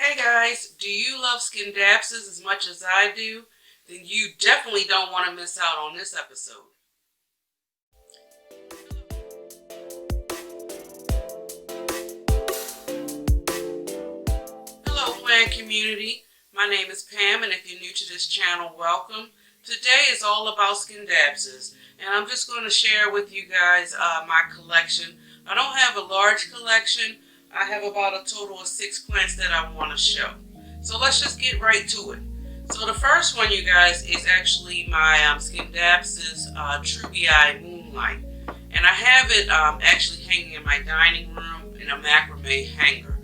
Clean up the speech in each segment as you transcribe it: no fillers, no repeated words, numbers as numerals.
Hey guys, do you love Skindapsus as much as I do? Then you definitely don't want to miss out on this episode. Hello plant community, my name is Pam, and if you're new to this channel, welcome. Today is all about Skindapsus, and I'm just going to share with you guys my collection. I don't have a large collection. I have about a total of 6 plants that I want to show. So let's just get right to it. So the first one, you guys, is actually my Skindapsus Trubii Moonlight. And I have it actually hanging in my dining room in a macrame hanger.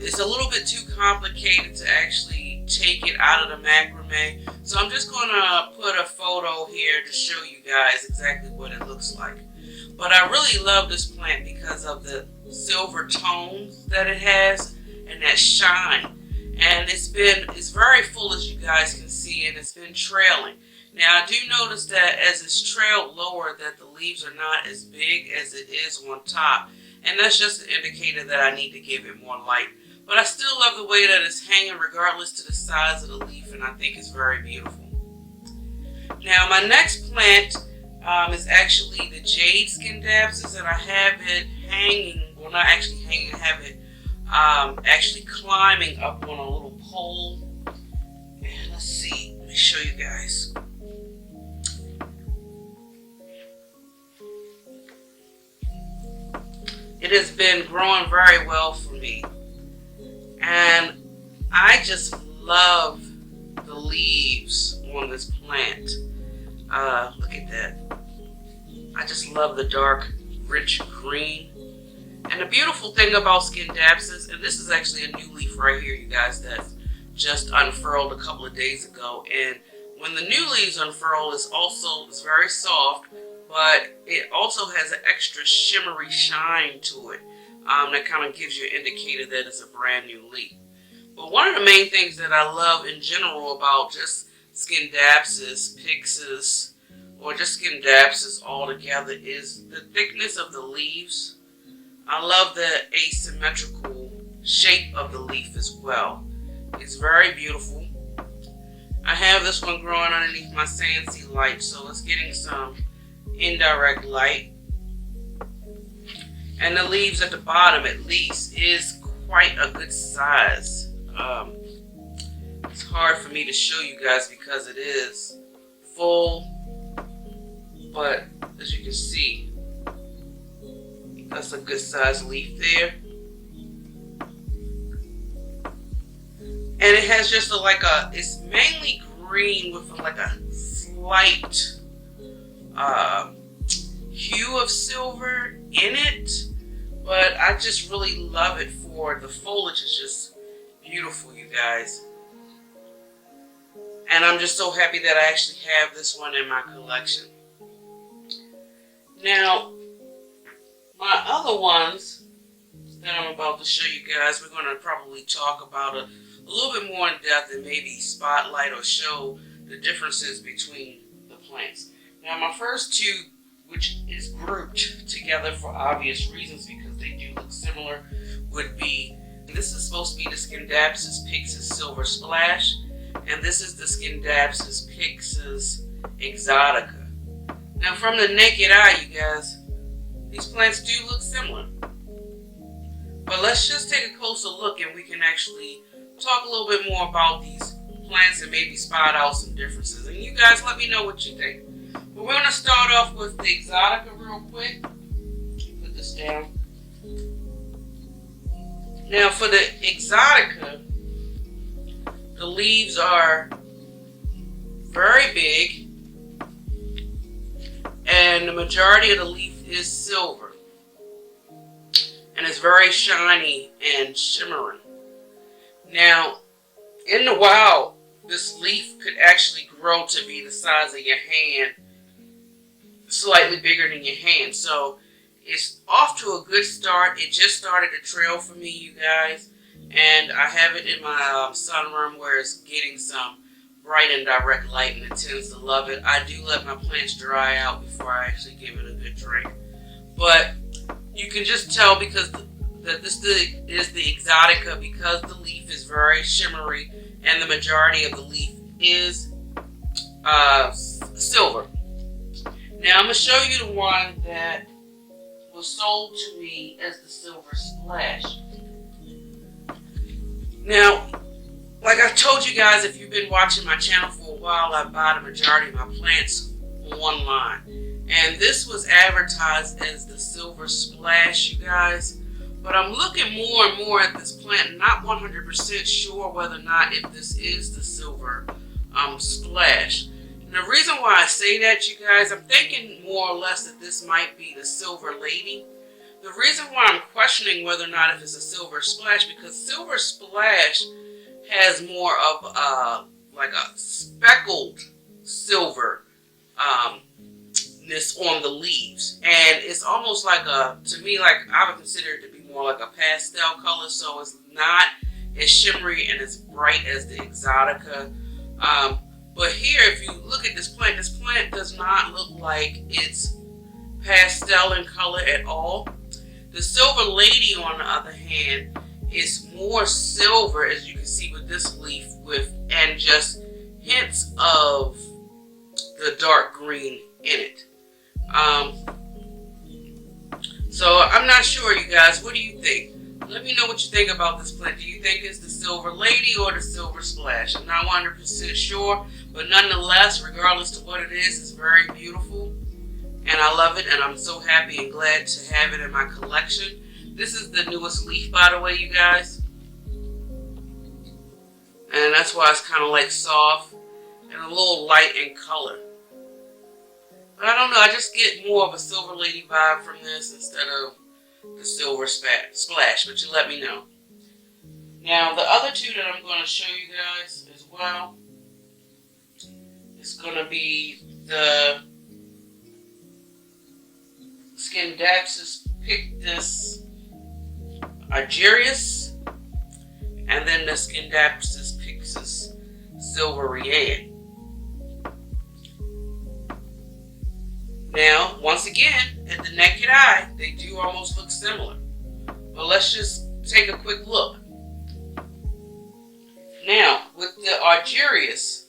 It's a little bit too complicated to actually take it out of the macrame. So I'm just going to put a photo here to show you guys exactly what it looks like. But I really love this plant because of the silver tones that it has and that shine. And it's very full, as you guys can see, and it's been trailing. Now I do notice that as it's trailed lower that the leaves are not as big as it is on top. And that's just an indicator that I need to give it more light. But I still love the way that it's hanging regardless to the size of the leaf, and I think it's very beautiful. Now my next plant is actually the Jade Skindapsus, and I have it hanging, well not actually hanging, I have it actually climbing up on a little pole. And let's see, let me show you guys. It has been growing very well for me, and I just love the leaves on this plant. Look at that. I just love the dark, rich green. And the beautiful thing about Skindapsus, and this is actually a new leaf right here, you guys, that just unfurled a couple of days ago. And when the new leaves unfurl, it's very soft, but it also has an extra shimmery shine to it that kind of gives you an indicator that it's a brand new leaf. But one of the main things that I love in general about just Skindapsus, Pixas, or just Skindapsus altogether is the thickness of the leaves. I love the asymmetrical shape of the leaf as well. It's very beautiful. I have this one growing underneath my Sansi light, so it's getting some indirect light. And the leaves at the bottom, at least, is quite a good size. It's hard for me to show you guys because it is full, but as you can see, that's a good sized leaf there. And it has just it's mainly green with like a slight hue of silver in it. But I just really love it for the foliage is just beautiful, you guys. And I'm just so happy that I actually have this one in my collection. Now, my other ones that I'm about to show you guys, we're going to probably talk about a little bit more in depth and maybe spotlight or show the differences between the plants. Now my first two, which is grouped together for obvious reasons because they do look similar, would be, this is supposed to be the Skindapsus Pixa Silver Splash, and this is the Skindapsus Pixa Exotica. Now from the naked eye, you guys, these plants do look similar. But let's just take a closer look and we can actually talk a little bit more about these plants and maybe spot out some differences. And you guys let me know what you think. But we're going to start off with the Exotica real quick. Put this down. Now for the Exotica, the leaves are very big, and the majority of the leaf is silver, and it's very shiny and shimmering. Now in the wild, this leaf could actually grow to be the size of your hand, slightly bigger than your hand. So it's off to a good start. It just started to trail for me, you guys, and I have it in my sunroom where it's getting some bright and direct light, and it tends to love it. I do let my plants dry out before I actually give it a good drink, but you can just tell because that this is the Exotica because the leaf is very shimmery and the majority of the leaf is silver. Now I'm going to show you the one that was sold to me as the Silver Splash. Now, like I've told you guys, if you've been watching my channel for a while, I buy the majority of my plants online. And this was advertised as the Silver Splash, you guys. But I'm looking more and more at this plant, not 100% sure whether or not if this is the Silver Splash. And the reason why I say that, you guys, I'm thinking more or less that this might be the Silver Lady. The reason why I'm questioning whether or not if it's a Silver Splash, because Silver Splash has more of like a speckled silver ness on the leaves, and it's almost like to me, like I would consider it to be more like a pastel color, so it's not as shimmery and as bright as the Exotica. But here, if you look at this plant does not look like it's pastel in color at all. The Silver Lady, on the other hand, is more silver, as you can see with this leaf, and just hints of the dark green in it. So I'm not sure, you guys. What do you think? Let me know what you think about this plant. Do you think it's the Silver Lady or the Silver Splash? I'm not 100% sure, but nonetheless, regardless of what it is, it's very beautiful. And I love it, and I'm so happy and glad to have it in my collection. This is the newest leaf, by the way, you guys. And that's why it's kind of like soft and a little light in color. But I don't know, I just get more of a Silver Lady vibe from this instead of the Silver Splash, but you let me know. Now, the other two that I'm going to show you guys as well is going to be the Skindapsus Argerius, and then the Skindapsus Pixa silverian. Now, once again, at the naked eye, they do almost look similar. But let's just take a quick look. Now, with the Argerius,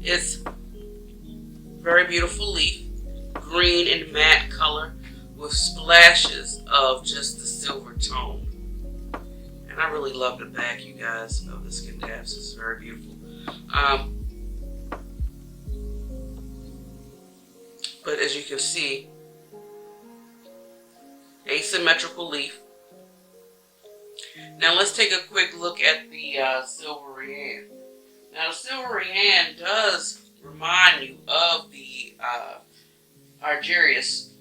it's very beautiful leaf, green and matte color with splashes of just the silver tone. And I really love the back, you guys, of the Skindapsus. It's very beautiful. But as you can see, asymmetrical leaf. Now let's take a quick look at the silverian. Now the silverian does remind you of the Argerius,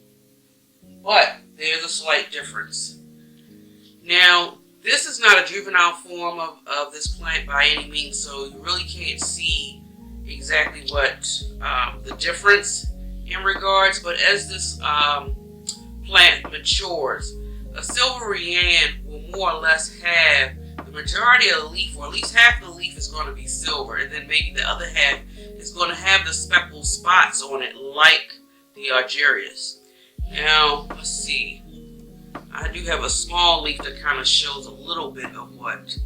but there's a slight difference. Now, this is not a juvenile form of this plant by any means, so you really can't see exactly what the difference in regards, but as this plant matures, a silverian will more or less have the majority of the leaf, or at least half of the leaf is going to be silver, and then maybe the other half is going to have the speckled spots on it like the Argerius. Now, let's see. I do have a small leaf that kind of shows a little bit of what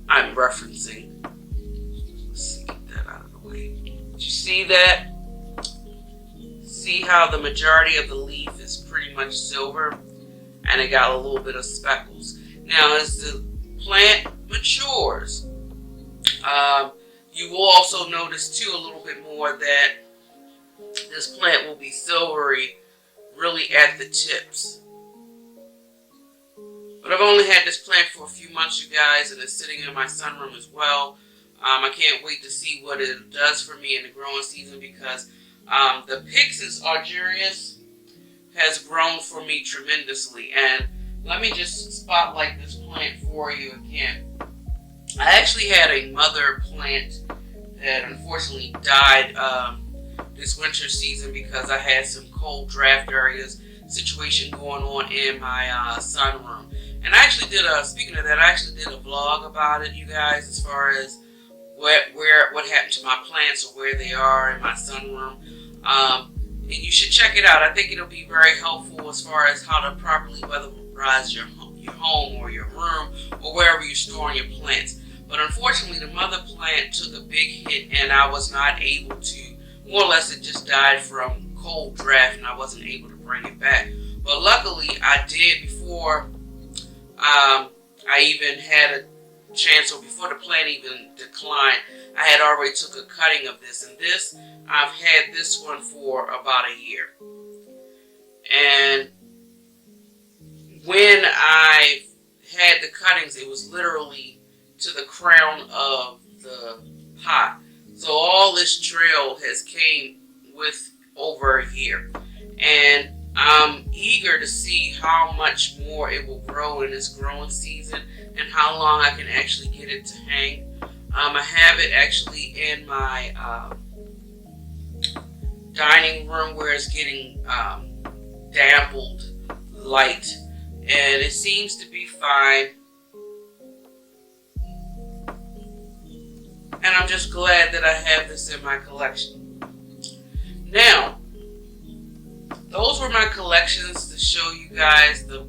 I'm referencing. Let's see, get that out of the way. Did you see that? See how the majority of the leaf is pretty much silver, and it got a little bit of speckles. Now, as the plant matures, you will also notice too a little bit more that this plant will be silvery really at the tips. But I've only had this plant for a few months, you guys, and it's sitting in my sunroom as well. I can't wait to see what it does for me in the growing season, because the Pixa Argerius has grown for me tremendously. And let me just spotlight this plant for you again. I actually had a mother plant that unfortunately died this winter season because I had some cold draft areas situation going on in my sunroom. And I actually did speaking of that, I actually did a vlog about it, you guys, as far as what happened to my plants or where they are in my sunroom. and you should check it out. I think it'll be very helpful as far as how to properly weatherize your home or your room or wherever you're storing your plants. But unfortunately, the mother plant took a big hit, and I was not able to, more or less it just died from cold draft, and I wasn't able to bring it back. But luckily, I did before I even had a chance, or before the plant even declined, I had already took a cutting of this. And this, I've had this one for about a year. And when I had the cuttings, it was literally to the crown of the pot. So all this trail has came with over a year. And I'm eager to see how much more it will grow in this growing season and how long I can actually get it to hang. I have it actually in my dining room where it's getting dampened light, and it seems to be fine. And I'm just glad that I have this in my collection. Now, those were my collections to show you guys the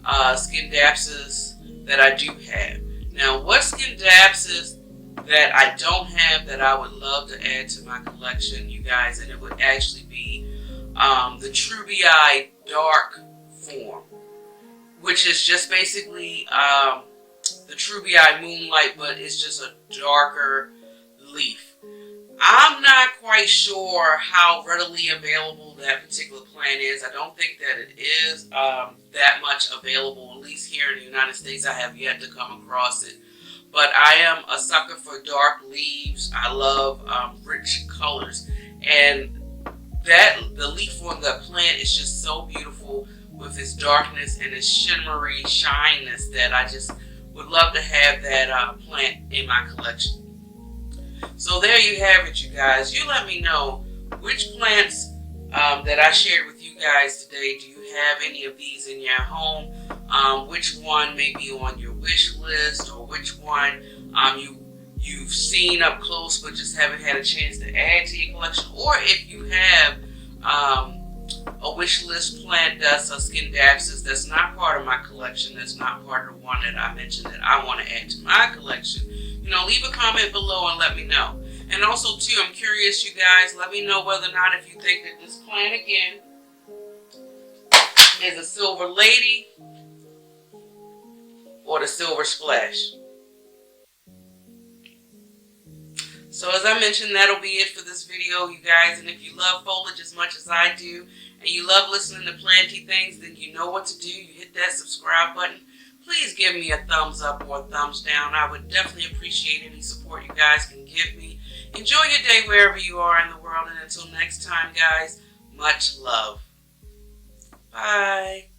Skindapsus that I do have. Now, what Skindapsus that I don't have that I would love to add to my collection, you guys, and it would actually be the Trubii dark form, which is just basically the Trubii moonlight, but it's just a darker leaf. I'm not quite sure how readily available that particular plant is. I don't think that it is that much available, at least here in the United States. I have yet to come across it. But I am a sucker for dark leaves. I love rich colors. And the leaf on the plant is just so beautiful with its darkness and its shimmery shyness that I just would love to have that plant in my collection. So there you have it, you guys. You let me know which plants that I shared with you guys today. Do you have any of these in your home? Which one may be on your wish list, or which one you've seen up close but just haven't had a chance to add to your collection? Or if you have a wish list plant that's a Skindapsus that's not part of my collection, that's not part of the one that I mentioned that I want to add to my collection, you know, leave a comment below and let me know. And also, too, I'm curious, you guys, let me know whether or not if you think that this plant, again, is a silver lady or the silver splash. So as I mentioned, that'll be it for this video, you guys. And if you love foliage as much as I do, and you love listening to planty things, then you know what to do. You hit that subscribe button. Please give me a thumbs up or a thumbs down. I would definitely appreciate any support you guys can give me. Enjoy your day wherever you are in the world. And until next time, guys, much love. Bye.